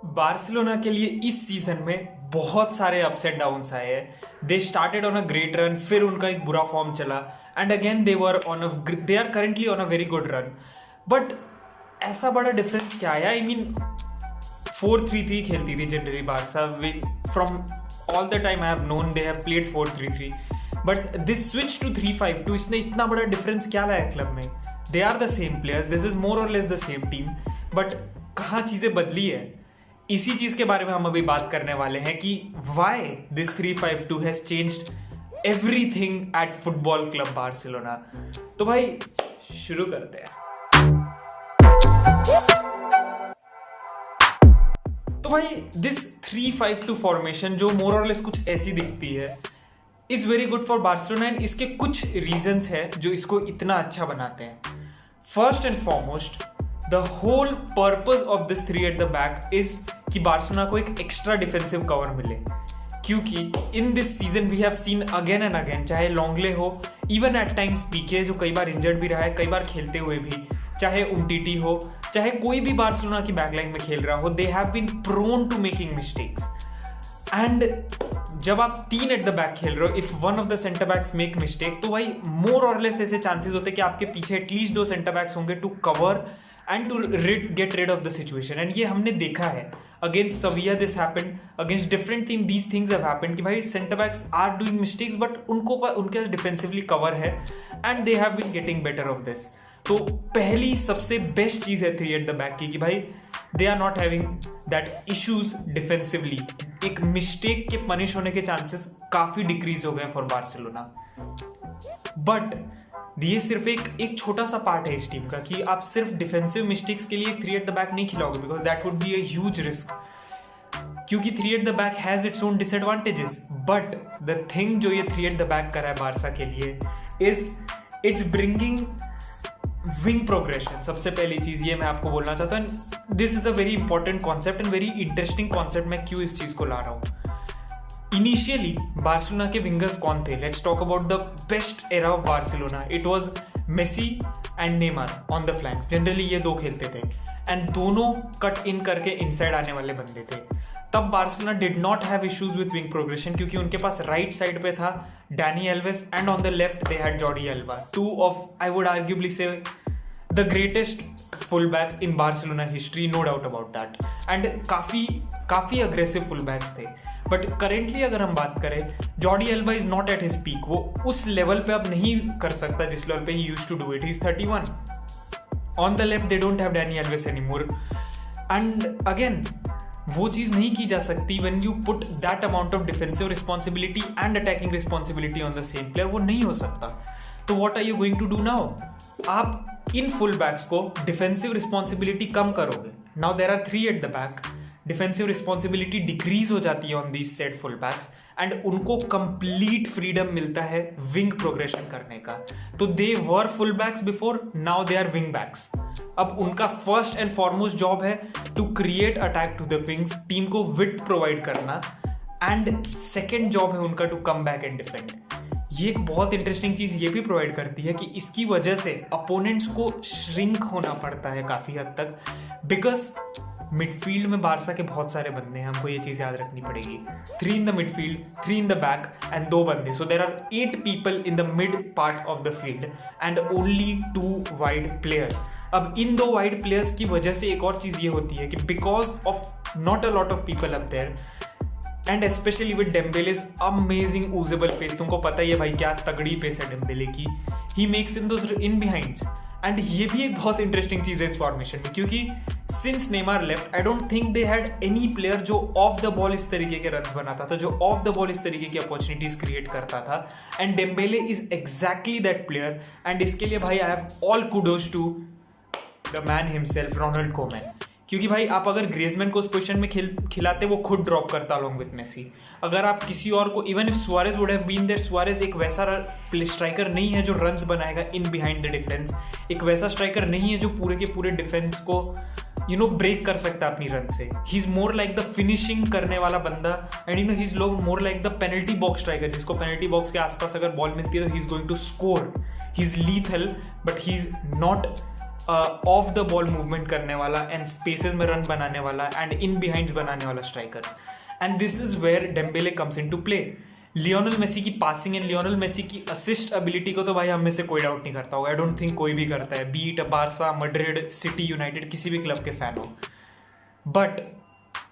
Barcelona के लिए इस सीजन में बहुत सारे अप्स एंड डाउन्स आए हैं। They started on a great run, फिर उनका एक बुरा फॉर्म चला and again they are currently on a very good run. But ऐसा बड़ा डिफरेंस क्या आया? आई मीन 4-3-3 खेलती थी generally Barca. From all the time I have known they have played 4-3-3, but this switch to 3-5-2, इसने इतना बड़ा डिफरेंस क्या लाया क्लब में? They are the same players, this is more और less the same team, but कहाँ चीजें बदली है? इसी चीज के बारे में हम अभी बात करने वाले हैं कि why this 3-5-2 has changed everything at football club Barcelona. तो भाई शुरू करते हैं। तो भाई दिस 3-5-2 फॉर्मेशन जो मोर और लेस कुछ ऐसी दिखती है is very good for Barcelona and इसके कुछ रीजंस है जो इसको इतना अच्छा बनाते हैं। First and foremost, the whole purpose of this 3 at the back is कि बार्सिलोना को एक एक्स्ट्रा डिफेंसिव कवर मिले, क्योंकि in this season we have seen again and again, चाहे लॉन्गले हो, इवन एट टाइम्स पीके जो कई बार इंजर्ड भी रहा है, कई बार खेलते हुए भी, चाहे उमटीटी हो, चाहे कोई भी बार्सिलोना की बैकलाइन में खेल रहा हो, they have been prone to making mistakes. And जब आप 3 एट द बैक खेल रहे हो, if one of the centre backs make mistake, तो भाई मोर और लेस ऐसे चांसेस होते हैं कि आपके पीछे एटलीस्ट 2 सेंटर बैक्स होंगे to cover and to get rid of the situation. And ये हमने देखा है against Sevilla, this happened against different team, these things have happened कि भाई centre backs are doing mistakes but उनके डिफेंसिवली कवर है and they have been getting better of this. तो पहली सबसे बेस्ट चीज है 3 एट द बैक की भाई they are not having that issues defensively. एक मिस्टेक के पनिश होने के चांसेस काफी डिक्रीज हो गए फॉर बार्सिलोना। बट ये सिर्फ एक छोटा सा पार्ट है इस टीम का कि आप सिर्फ डिफेंसिव मिस्टेक्स के लिए 3 एट द बैक नहीं खिलाओगे, because that would be a huge risk, क्योंकि 3 at the back has its own disadvantages. But the thing जो ये 3 एट द बैक कर रहा है बारसा के लिए is it's bringing wing progression. सबसे पहली चीज ये मैं आपको बोलना चाहता हूँ, this is a very important concept and very interesting concept. मैं क्यों इस चीज को ला रहा हूँ? इनिशियली बार्सिलोना के विंगर्स कौन थे? Let's talk about the best era of Barcelona. It was Messi and Neymar on the flanks. Generally ये 2 खेलते थे एंड दोनों कट इन करके इनसाइड आने वाले बंदे थे। तब Barcelona did not have issues with wing progression, क्योंकि उनके पास राइट साइड पे था Dani Alves and on the left they had Jordi Alba, 2 of I would arguably say the greatest full backs in Barcelona history, no doubt about that. And काफी aggressive full backs थे। But currently अगर हम बात करें, Jordi Alba is not at his peak. वो उस level पे अब नहीं कर सकता जिस लेवल पे he used to do it. He is 31। On the left they don't have Dani Alves anymore. And again वो चीज नहीं की जा सकती when you put that amount of defensive responsibility and attacking responsibility on the same player. वो नहीं हो सकता। तो what are you going to do now? आप इन फुल बैक्स को डिफेंसिव रिस्पॉन्सिबिलिटी कम करोगे। Now there are 3 at the back, defensive responsibility decrease हो जाती है on these set full backs and उनको कंप्लीट फ्रीडम मिलता है विंग प्रोग्रेशन करने का। तो they were full backs before, now they are wing backs. अब उनका फर्स्ट एंड फॉरमोस्ट जॉब है to create attack to the wings, team को विड्थ प्रोवाइड करना, एंड सेकेंड जॉब है उनका to come back and defend. ये एक बहुत इंटरेस्टिंग चीज ये भी प्रोवाइड करती है कि इसकी वजह से अपोनेंट्स को श्रिंक होना पड़ता है काफी हद तक, बिकॉज मिडफील्ड में बारसा के बहुत सारे बंदे हैं, हमको ये चीज याद रखनी पड़ेगी। 3 in the midfield, 3 in the back and 2 बंदे, so there are 8 people in the mid part of the field and only 2 wide players. अब इन 2 वाइड प्लेयर्स की वजह से एक और चीज ये होती है कि because of not a lot of people up there and specially with Dembele's amazing usable pace, तुमको पता ही है भाई क्या तगड़ी पेस है डेम्बेले की, he makes in those in बिहाइंड्स। And ये भी एक बहुत इंटरेस्टिंग चीज है इस फॉर्मेशन में, क्योंकि since Neymar left I don't think they had any player जो ऑफ द बॉल इस तरीके के रन्स बनाता था, जो ऑफ द बॉल इस तरीके की अपॉर्चुनिटीज क्रिएट करता था। And Dembele is exactly that player and इसके लिए भाई I have all kudos to the man himself, Ronald Koeman. क्योंकि भाई आप अगर ग्रेजमैन को उस पोजीशन में खिलाते, वो खुद ड्रॉप करता अलोंग विद मेसी। अगर आप किसी और को, even if Suarez would have been there, Suarez एक वैसा स्ट्राइकर नहीं है जो रन्स बनाएगा इन बिहाइंड द डिफेंस, एक वैसा स्ट्राइकर नहीं है जो पूरे के पूरे डिफेंस को ब्रेक कर सकता अपनी रन से। He is more like the finishing करने वाला बंदा and he is more like the penalty box striker, जिसको पेनल्टी बॉक्स के आसपास अगर बॉल मिलती है तो he is going to score. He is lethal but he is not off the ball movement करने वाला एंड स्पेसेस में रन बनाने वाला एंड इन बिहाइंड बनाने वाला striker. And this is where Dembele comes in to play. Lionel Messi की passing and Lionel Messi की assist ability को तो भाई हम में से कोई डाउट नहीं करता होगा. आई डोंट थिंक कोई भी करता है, be it Barca, Madrid, City, United, किसी भी क्लब के फैन हो. But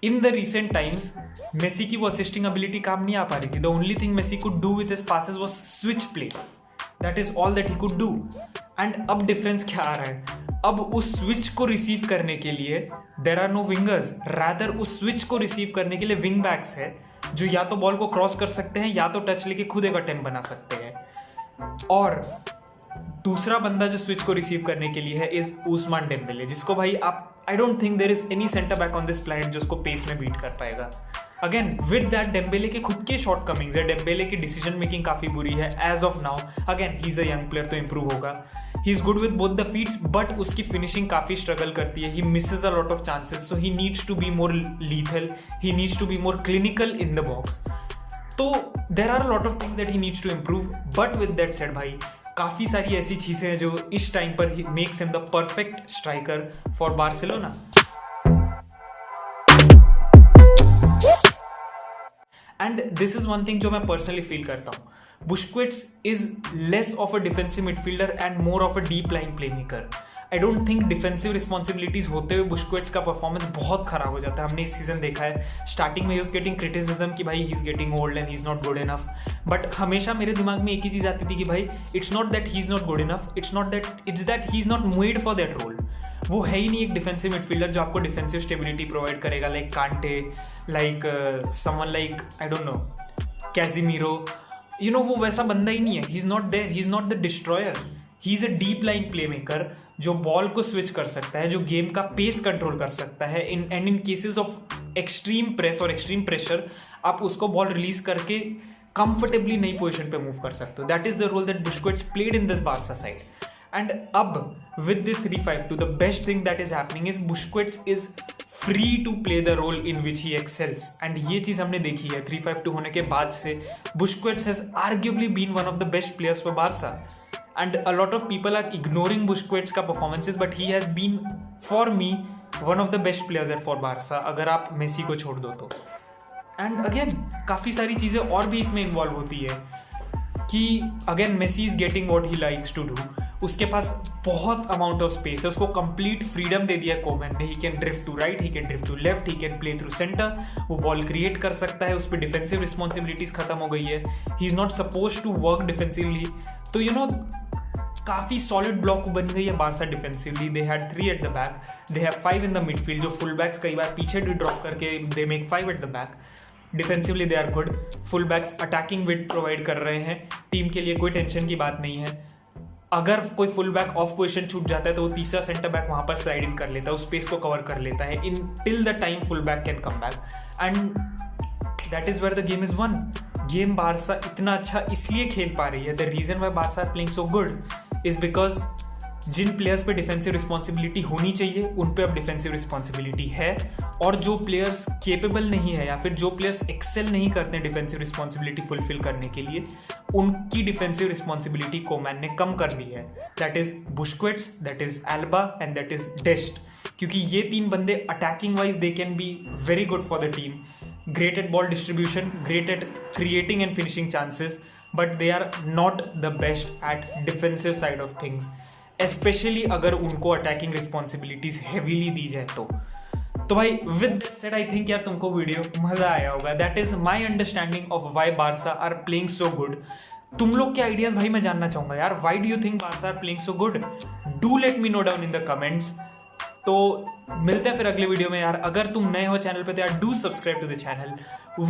in the recent times Messi की वो असिस्टिंग एबिलिटी काम नहीं आ पा रही थी. The only thing Messi could do with his passes was switch play. That is all that he could do. And अब डिफरेंस क्या आ रहा है? अब उस स्विच को रिसीव करने के लिए there are no wingers, rather उस स्विच को रिसीव करने के लिए विंग बैक्स है जो या तो बॉल को क्रॉस कर सकते हैं या तो टच लेके खुद एक अटेम्प्ट बना सकते हैं. और दूसरा बंदा जो स्विच को रिसीव करने के लिए है इज उस्मान डेम्बेले, जिसको भाई आप I don't think there is any centre back on this planet जो उसको पेस में बीट कर पाएगा. अगेन विद दैट डेम्बेले के खुद के शॉर्ट कमिंग्स है. डेम्बेले की डिसीजन मेकिंग काफी बुरी है as of now. Again he is a young player तो इंप्रूव होगा. He is good with both the feets but उसकी फिनिशिंग काफी स्ट्रगल करती है. He misses a lot of chances, so he needs to be more lethal, he needs to be more clinical in the box. तो there are a lot of things that he needs to improve. But with that said भाई काफी सारी ऐसी चीजें हैं जो इस time पर makes him the perfect striker for Barcelona. And this is one thing जो मैं पर्सनली फील करता हूँ. Busquets is less of a defensive midfielder and more of a deep line playmaker. I don't think defensive responsibilities होते हुए बुस्क्वेट्स का performance बहुत खराब हो जाता है. हमने इस सीजन देखा है. स्टार्टिंग में ही इज गेटिंग क्रिटिसिज्म कि भाई he is getting old and he is not good enough. But हमेशा मेरे दिमाग में एक ही चीज आती थी कि भाई it's not that he is not good enough, it's that he is not made for that role. वो है ही नहीं एक डिफेंसिव मिडफील्डर जो आपको डिफेंसिव स्टेबिलिटी प्रोवाइड करेगा, like Kante, like someone like I don't know Casemiro. You know वो वैसा बंदा ही नहीं है. He is not there, he is not the destroyer. He is a deep line play maker जो बॉल को switch कर सकता है, जो गेम का पेस कंट्रोल कर सकता है. In cases of extreme press और एक्सट्रीम प्रेशर आप उसको बॉल रिलीज करके कंफर्टेबली नई पोजीशन पे मूव कर सकते हो. That is the role that Busquets played in this Barca side. And अब with this 3-5-2 the best thing that is happening is Busquets is free to play the role in which he excels. And ये चीज हमने देखी है 3-5-2 होने के बाद से. Busquets has arguably been one of the best players for Barca. And a lot of people are ignoring Busquets का performances, but he has been for me one of the best players for Barca अगर आप Messi को छोड़ दो तो. And again काफी सारी चीजें और भी इसमें इन्वॉल्व होती है कि again Messi is getting what he likes to do. उसके पास बहुत अमाउंट ऑफ स्पेस है. उसको कंप्लीट फ्रीडम दे दिया कोमैन ने. He can drift to right, he can drift to left, he can play through centre. वो बॉल क्रिएट कर सकता है. उस पर डिफेंसिव रिस्पॉन्सिबिलिटीज खत्म हो गई है. He is not suppose to work defensively. तो यू नो काफी सॉलिड ब्लॉक बन गई है Barca defensively. They had 3 at the back, they have 5 in the midfield. जो फुल बैक्स कई बार पीछे भी ड्रॉप करके they make 5 at the back. Defensively they are good. Full backs attacking width provide कर रहे हैं. टीम के लिए कोई टेंशन की बात नहीं है. अगर कोई फुल बैक ऑफ पोजीशन छूट जाता है तो वो तीसरा सेंटर बैक वहां पर स्लाइड इन कर लेता है, उस स्पेस को कवर कर लेता है until the time full back can come back. And that is where the game is won. Game Barca इतना अच्छा इसलिए खेल पा रही है. The reason why Barca playing so good is because जिन प्लेयर्स पे डिफेंसिव रिस्पॉन्सिबिलिटी होनी चाहिए उन पे अब डिफेंसिव रिस्पॉन्सिबिलिटी है. और जो प्लेयर्स केपेबल नहीं है या फिर जो प्लेयर्स एक्सेल नहीं करते हैं डिफेंसिव रिस्पॉन्सिबिलिटी फुलफिल करने के लिए, उनकी डिफेंसिव रिस्पॉन्सिबिलिटी कोमैन ने कम कर दी है. That is Busquets, that is Alba and that is Dest. क्योंकि ये 3 बंदे attacking wise they can be very good for the team. Great at ball distribution, great at creating and finishing chances, but they are not the best at defensive side of things. Specially अगर उनको attacking responsibilities heavily दी जाए तो भाई with said I think यार तुमको video मजा आया होगा. That is my understanding of why Barca are playing so good. तुम लोग के आइडियाज भाई मैं जानना चाहूंगा यार. Why do you think Barca are playing so good? Do let me know down in the comments. तो मिलते हैं फिर अगले वीडियो में यार. अगर तुम नए हो चैनल पे तो यार do subscribe to the channel.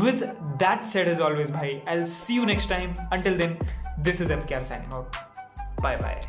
With that said as always भाई I will see you next time. Until then this is FKR signing out. Bye bye.